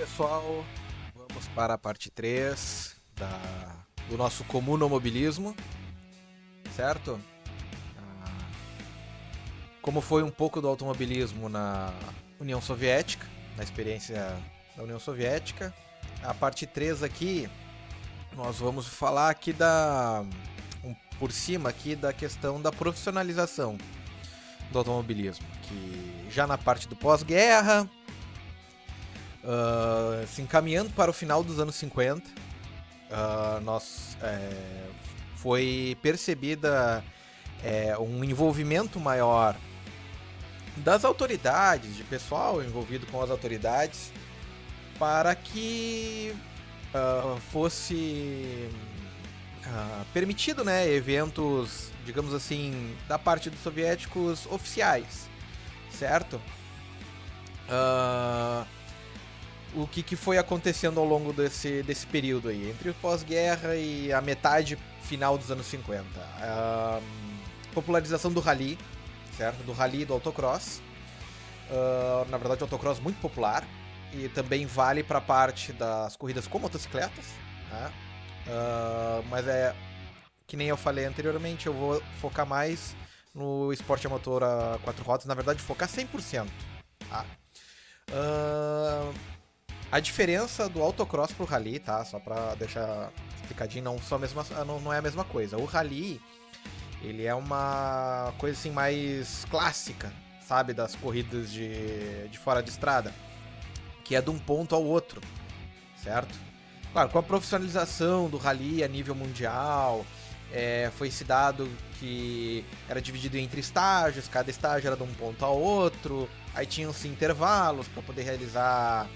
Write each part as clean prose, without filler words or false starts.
pessoal, vamos para a parte 3 do nosso comunomobilismo, certo? Ah, Como foi um pouco do automobilismo na União Soviética, na experiência da União Soviética. A parte 3 aqui, nós vamos falar aqui por cima aqui da questão da profissionalização do automobilismo, que já na parte do pós-guerra, se encaminhando para o final dos anos 50, foi percebida um envolvimento maior das autoridades, de pessoal envolvido com as autoridades, para que fosse permitido, né, eventos, digamos assim, da parte dos soviéticos oficiais, certo? O que foi acontecendo ao longo desse período aí, entre o pós-guerra e a metade final dos anos 50. Popularização do rally, certo? Do rally e do autocross. Na verdade, o autocross muito popular. E também vale para a parte das corridas com motocicletas. Né? Mas que nem eu falei anteriormente, eu vou focar mais no esporte a motor a 4 rodas. Na verdade, focar 100%. Tá? A diferença do autocross pro rally, tá? Só pra deixar explicadinho, não é a mesma coisa. O rally, ele é uma coisa assim mais clássica, sabe? Das corridas de fora de estrada, que é de um ponto ao outro, certo? Claro, com a profissionalização do rally a nível mundial, foi se dado que era dividido entre estágios, cada estágio era de um ponto ao outro, aí tinham-se intervalos para poder realizar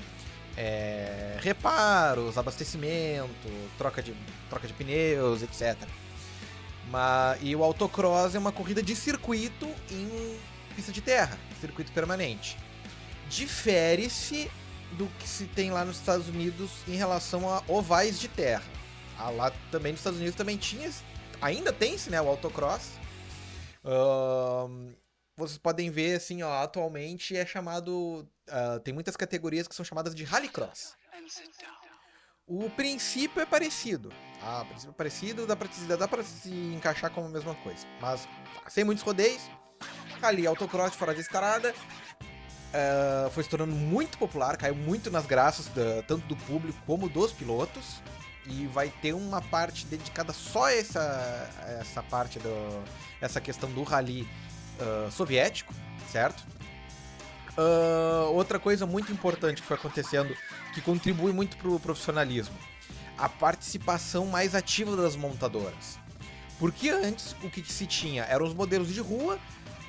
reparos, abastecimento, troca de pneus, etc. E o autocross é uma corrida de circuito em pista de terra, circuito permanente. Difere-se do que se tem lá nos Estados Unidos em relação a ovais de terra. Lá também nos Estados Unidos também ainda tem-se, né, o autocross. Vocês podem ver, assim, ó, atualmente é chamado... tem muitas categorias que são chamadas de rallycross. O princípio é parecido. O princípio é parecido, dá pra se encaixar como a mesma coisa. Mas, sem muitos rodeios, rally autocross fora de estrada, foi se tornando muito popular, caiu muito nas graças tanto do público como dos pilotos. E vai ter uma parte dedicada só a essa parte essa questão do rally soviético, certo? Outra coisa muito importante que foi acontecendo, que contribui muito para o profissionalismo, a participação mais ativa das montadoras. Porque antes o que se tinha eram os modelos de rua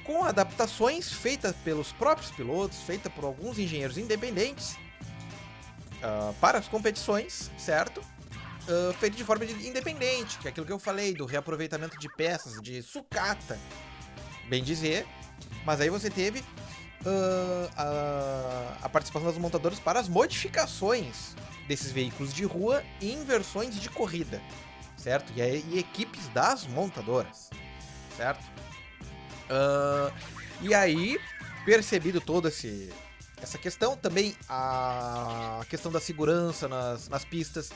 com adaptações feitas pelos próprios pilotos, feitas por alguns engenheiros independentes para as competições, certo? Feito de forma independente, que é aquilo que eu falei, do reaproveitamento de peças, de sucata, bem dizer. Mas aí você teve a participação das montadoras para as modificações desses veículos de rua em versões de corrida, certo? E equipes das montadoras, certo? E aí, percebido toda essa questão, também a questão da segurança nas pistas,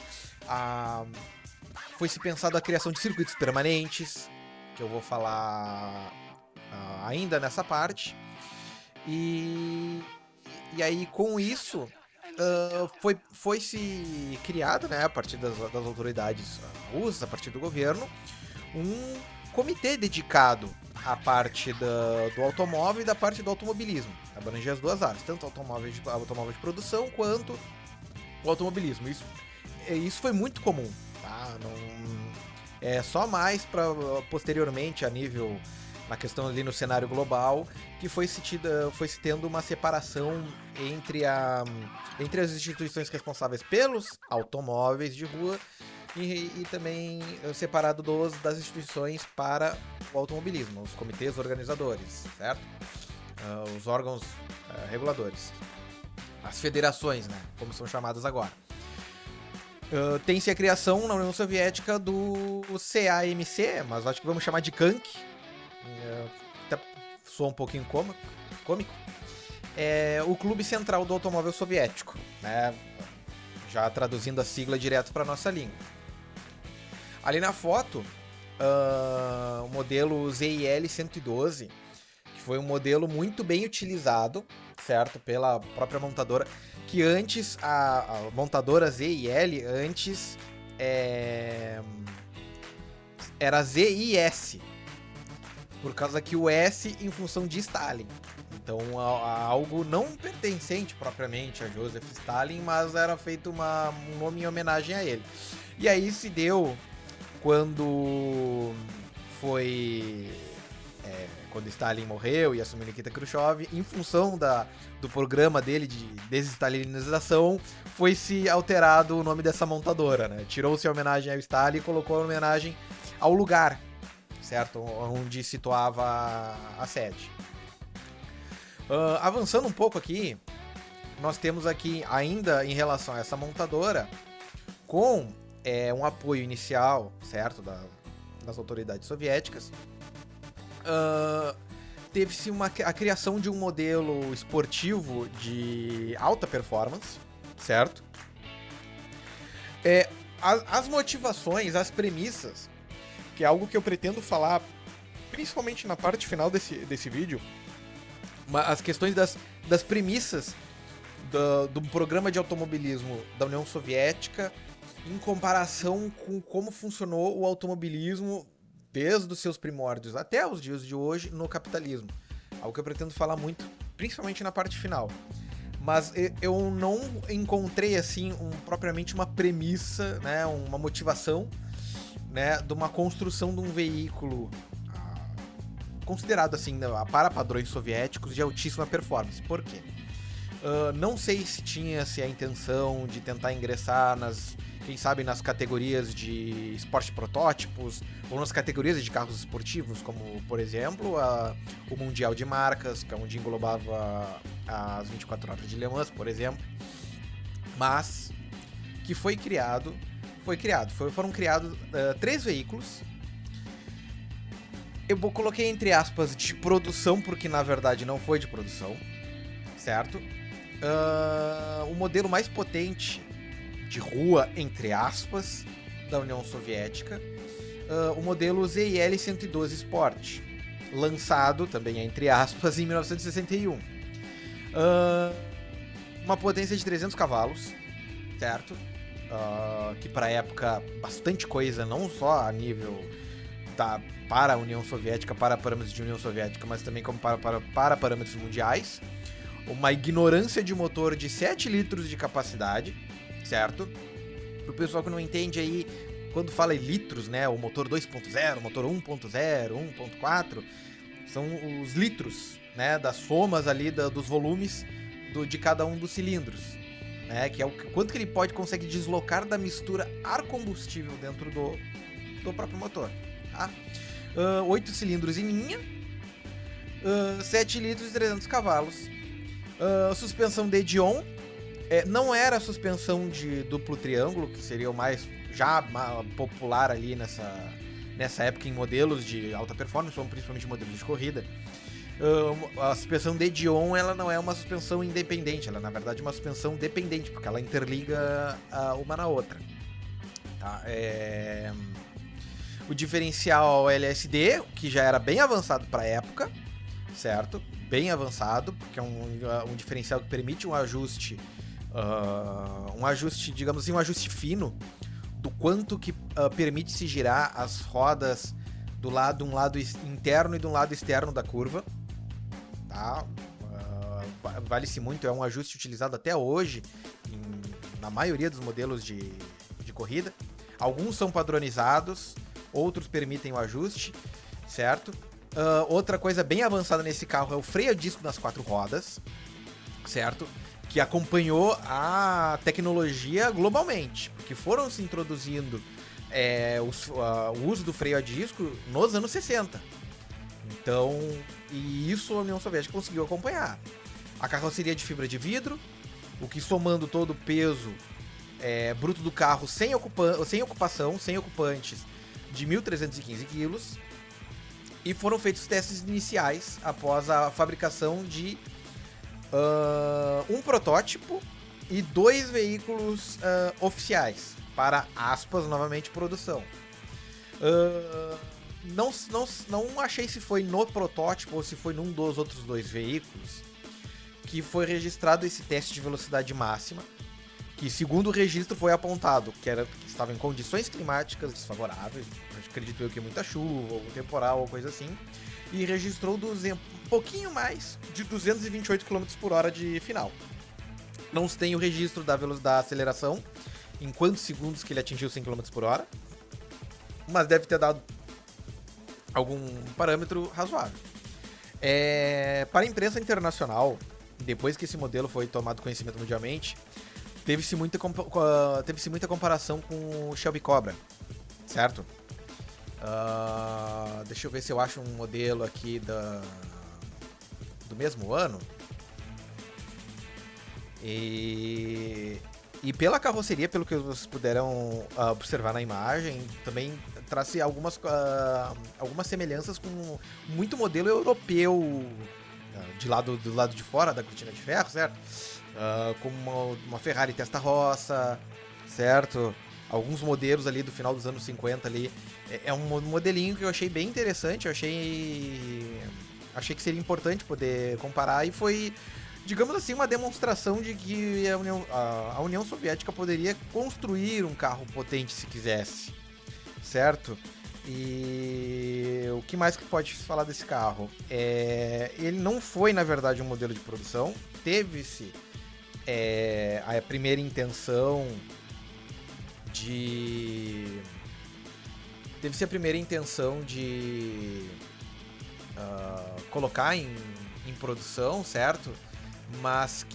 foi se pensado a criação de circuitos permanentes, que eu vou falar ainda nessa parte. E aí, com isso, foi se criado, né, a partir das autoridades russas, a partir do governo, um comitê dedicado à parte do automóvel e da parte do automobilismo. Abranger as duas áreas, tanto automóvel de produção quanto o automobilismo. Isso foi muito comum, tá? É só mais para posteriormente, na questão ali no cenário global, que foi se tendo uma separação entre as instituições responsáveis pelos automóveis de rua e também separado das instituições para o automobilismo, os comitês organizadores, certo? Os órgãos reguladores, as federações, né, como são chamadas agora. Tem-se a criação na União Soviética do CAMC, mas acho que vamos chamar de CANC, até soa um pouquinho cômico, o Clube Central do Automóvel Soviético, né? já traduzindo a sigla direto para nossa língua. Ali na foto, o modelo ZIL 112, que foi um modelo muito bem utilizado, certo, pela própria montadora, que antes, a montadora ZIL, antes era ZIS, por causa que o S em função de Stalin. Então, algo não pertencente propriamente a Joseph Stalin, mas era feito um nome em homenagem a ele. E aí se deu quando quando Stalin morreu e assumiu Nikita Khrushchev, em função do programa dele de desestalinização, foi-se alterado o nome dessa montadora, né? Tirou-se a homenagem ao Stalin e colocou a homenagem ao lugar, certo? Onde situava a sede. Avançando um pouco aqui, nós temos aqui, ainda em relação a essa montadora, com um apoio inicial, certo, das autoridades soviéticas, teve-se a criação de um modelo esportivo de alta performance, certo? As motivações, as premissas, que é algo que eu pretendo falar, principalmente na parte final desse vídeo, as questões das premissas do programa de automobilismo da União Soviética em comparação com como funcionou o automobilismo desde os seus primórdios até os dias de hoje no capitalismo. Algo que eu pretendo falar muito, principalmente na parte final. Mas eu não encontrei, assim, propriamente uma premissa, né, uma motivação, né, de uma construção de um veículo considerado, assim, para padrões soviéticos de altíssima performance. Por quê? Não sei se tinha-se a intenção de tentar ingressar quem sabe nas categorias de esporte protótipos, ou nas categorias de carros esportivos, como, por exemplo, o Mundial de Marcas, que é onde englobava as 24 horas de Le Mans, por exemplo, mas que foram criados 3 veículos. Eu coloquei entre aspas de produção, porque na verdade não foi de produção, certo? O modelo mais potente de rua, entre aspas, da União Soviética, o modelo ZIL 112 Sport, lançado, também entre aspas, em 1961. Uma potência de 300 cavalos, certo? Que para a época, bastante coisa, não só a nível para a União Soviética, para parâmetros de União Soviética, mas também como para parâmetros mundiais. Uma ignorância de motor de 7 litros de capacidade, certo? Pro pessoal que não entende aí, quando fala em litros, né, o motor 2.0, o motor 1.0, 1.4, são os litros, né, das somas ali dos volumes de cada um dos cilindros, né, que é o quanto que ele consegue deslocar da mistura ar-combustível dentro do próprio motor, tá? 8 cilindros em linha, 7 litros e 300 cavalos, suspensão de Dion. Não era a suspensão de duplo triângulo, que seria o mais popular ali nessa época em modelos de alta performance, ou principalmente modelos de corrida. A suspensão de Dion, ela não é uma suspensão independente, ela é na verdade uma suspensão dependente, porque ela interliga uma na outra. Tá? O diferencial LSD, que já era bem avançado para a época, certo? Bem avançado, porque é um diferencial que permite um ajuste, digamos assim, um ajuste fino do quanto que permite se girar as rodas um lado interno e do lado externo da curva, tá? Vale-se muito, é um ajuste utilizado até hoje na maioria dos modelos de corrida. Alguns são padronizados, outros permitem o ajuste, certo? Outra coisa bem avançada nesse carro é o freio a disco nas 4 rodas, certo? Que acompanhou a tecnologia globalmente, porque foram se introduzindo o uso do freio a disco nos anos 60. Então, e isso a União Soviética conseguiu acompanhar. A carroceria de fibra de vidro, o que somando todo o peso bruto do carro sem ocupação, sem ocupantes, de 1.315 quilos. E foram feitos testes iniciais após a fabricação de um protótipo e 2 veículos oficiais para, aspas, novamente, produção. Não achei se foi no protótipo ou se foi num dos outros 2 veículos que foi registrado esse teste de velocidade máxima, que segundo o registro foi apontado que estava em condições climáticas desfavoráveis, acredito eu que muita chuva, ou temporal, ou coisa assim, e registrou um pouquinho mais de 228 km por hora de final. Não se tem o registro da aceleração, em quantos segundos que ele atingiu 100 km por hora, mas deve ter dado algum parâmetro razoável. Para a imprensa internacional, depois que esse modelo foi tomado conhecimento mundialmente, teve-se muita comparação com o Shelby Cobra, certo? Deixa eu ver se eu acho um modelo aqui do mesmo ano. E pela carroceria, pelo que vocês puderam observar na imagem, também traz algumas semelhanças com muito modelo europeu do lado de fora da cortina de ferro, certo? Como uma Ferrari Testarossa, certo? Alguns modelos ali do final dos anos 50 ali. É um modelinho que eu achei bem interessante, eu achei que seria importante poder comparar, e foi, digamos assim, uma demonstração de que a União Soviética poderia construir um carro potente se quisesse, certo? E o que mais que pode falar desse carro? Ele não foi, na verdade, um modelo de produção. Teve-se a primeira intenção de colocar em produção, certo? Mas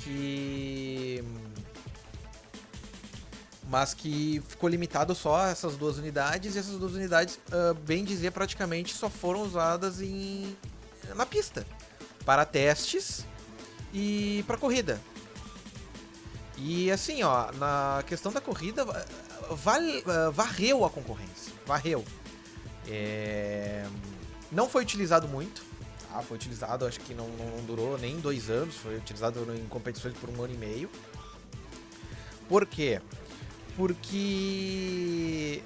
que ficou limitado só a essas 2 unidades, e essas 2 unidades, bem dizer, praticamente só foram usadas na pista, para testes e para corrida. E assim, ó, na questão da corrida, varreu a concorrência, varreu. Não foi utilizado muito, tá? Foi utilizado, acho que não durou nem 2 anos, foi utilizado em competições por 1 ano e meio. Por quê? Porque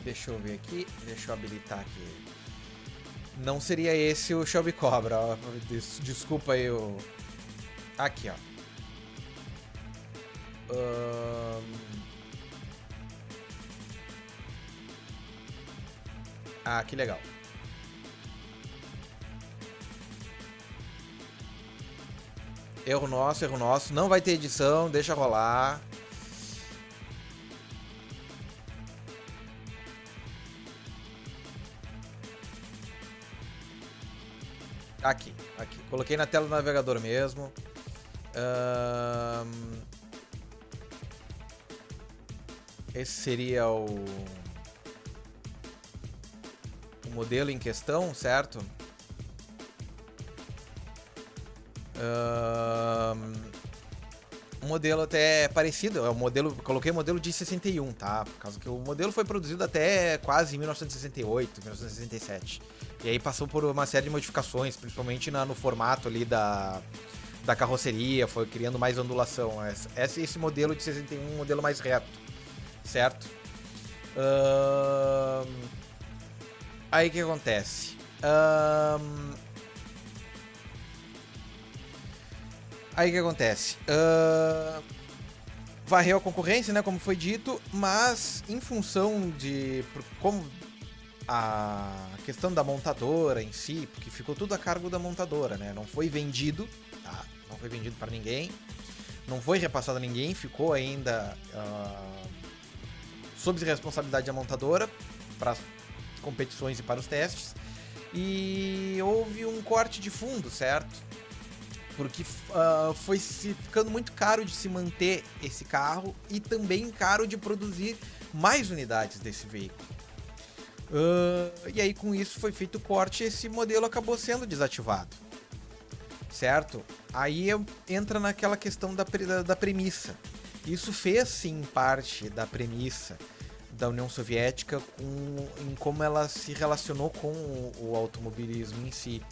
deixa eu ver aqui, deixa eu habilitar aqui. Não seria esse o Shelby Cobra, ó. Desculpa aí o... Aqui, ó. Que legal. Erro nosso. Não vai ter edição, deixa rolar. Aqui. Coloquei na tela do navegador mesmo. Esse seria o modelo em questão, certo? Um modelo até parecido, coloquei o modelo de 61, tá? Por causa que o modelo foi produzido até quase 1968, 1967. E aí passou por uma série de modificações, principalmente no formato ali da carroceria, foi criando mais ondulação. Esse modelo de 61 é um modelo mais reto, certo? Aí o que acontece? Varreu a concorrência, né, como foi dito, mas em função de como a questão da montadora em si, porque ficou tudo a cargo da montadora, né, não foi vendido, tá? Não foi vendido para ninguém, não foi repassado a ninguém, ficou ainda sob responsabilidade da montadora para as competições e para os testes, e houve um corte de fundo, certo? Porque foi ficando muito caro de se manter esse carro e também caro de produzir mais unidades desse veículo. E aí com isso foi feito o corte e esse modelo acabou sendo desativado, certo? Aí entra naquela questão da premissa. Isso fez sim parte da premissa da União Soviética em como ela se relacionou com o automobilismo em si.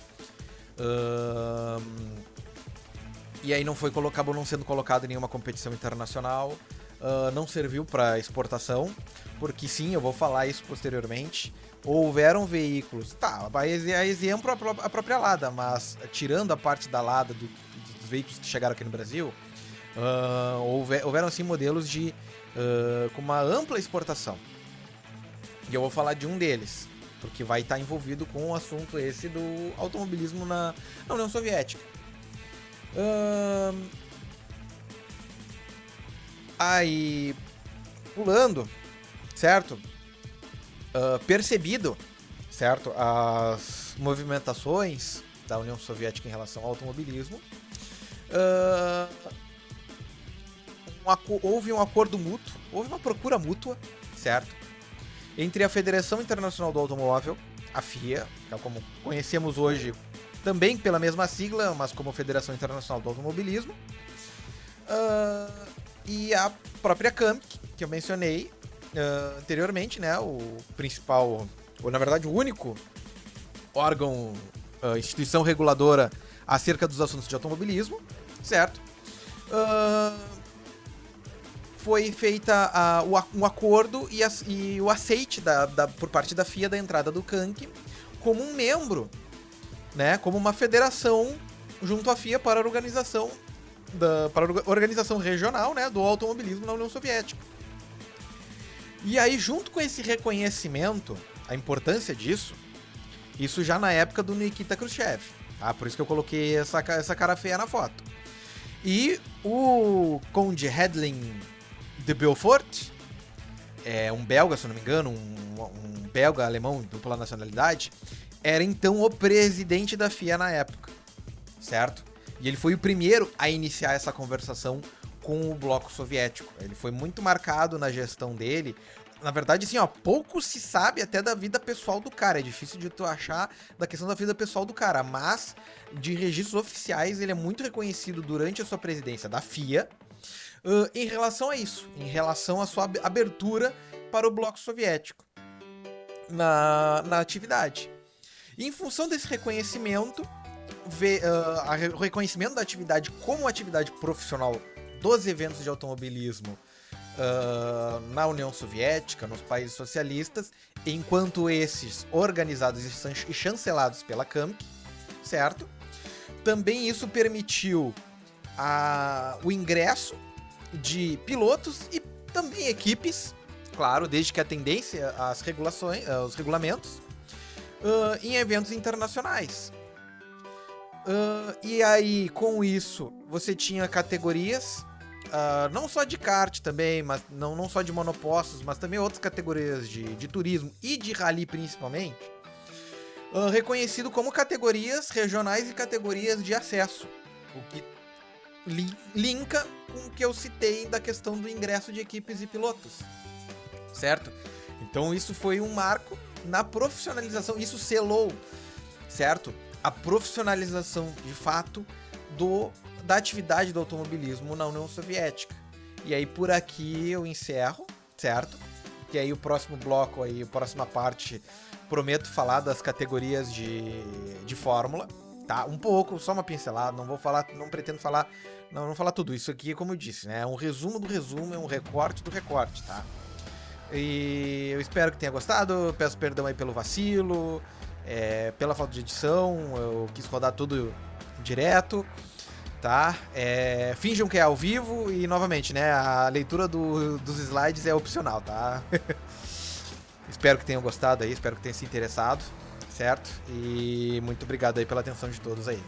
E aí acabou não sendo colocado em nenhuma competição internacional, não serviu para exportação, porque sim, eu vou falar isso posteriormente, houveram veículos, tá, a exemplo a própria Lada, mas tirando a parte da Lada, dos veículos que chegaram aqui no Brasil, houveram sim modelos com uma ampla exportação. E eu vou falar de um deles, porque vai estar envolvido com o assunto esse do automobilismo na União Soviética. Aí, pulando, certo? Percebido, certo? As movimentações da União Soviética em relação ao automobilismo, houve um acordo mútuo, houve uma procura mútua, certo? Entre a Federação Internacional do Automóvel, a FIA, que é como conhecemos hoje, também pela mesma sigla, mas como Federação Internacional do Automobilismo, e a própria CAMC, que eu mencionei anteriormente, né, o principal, ou na verdade o único órgão, instituição reguladora acerca dos assuntos de automobilismo, certo? Foi feita um acordo e o aceite por parte da FIA da entrada do CAMC como um membro, né, como uma federação junto à FIA para a organização regional, né, do automobilismo na União Soviética. E aí, junto com esse reconhecimento, a importância disso, isso já na época do Nikita Khrushchev, tá? Por isso que eu coloquei essa cara feia na foto. E o Conde Hedlin de Beaufort, um belga, se eu não me engano, um belga alemão de dupla nacionalidade, era então o presidente da FIA na época, certo? E ele foi o primeiro a iniciar essa conversação com o bloco soviético. Ele foi muito marcado na gestão dele. Na verdade, assim, pouco se sabe até da vida pessoal do cara. É difícil de tu achar da questão da vida pessoal do cara, mas de registros oficiais ele é muito reconhecido durante a sua presidência da FIA, em relação a isso, em relação à sua abertura para o bloco soviético na atividade. E em função desse reconhecimento, o reconhecimento da atividade como atividade profissional dos eventos de automobilismo na União Soviética, nos países socialistas, enquanto esses organizados e chancelados pela CAMC, certo? Também isso permitiu o ingresso de pilotos e também equipes, claro, desde que atendessem às regulações, aos regulamentos, em eventos internacionais. E aí, com isso, você tinha categorias, não só de kart também, mas não só de monopostos, mas também outras categorias de turismo e de rally principalmente, reconhecido como categorias regionais e categorias de acesso, o que linka com o que eu citei da questão do ingresso de equipes e pilotos, certo? Então isso foi um marco na profissionalização, isso selou, certo? A profissionalização de fato da atividade do automobilismo na União Soviética. E aí por aqui eu encerro, certo? Que aí o próximo bloco, aí, a próxima parte, prometo falar das categorias de Fórmula, tá? Um pouco, só uma pincelada, não pretendo falar, não falar tudo. Isso aqui, como eu disse, né? É um resumo do resumo, é um recorte do recorte, tá? E eu espero que tenha gostado, peço perdão aí pelo vacilo, pela falta de edição, eu quis rodar tudo direto, tá? Finjam que é ao vivo e, novamente, né, a leitura dos slides é opcional, tá? Espero que tenham gostado aí, espero que tenham se interessado, certo? E muito obrigado aí pela atenção de todos aí.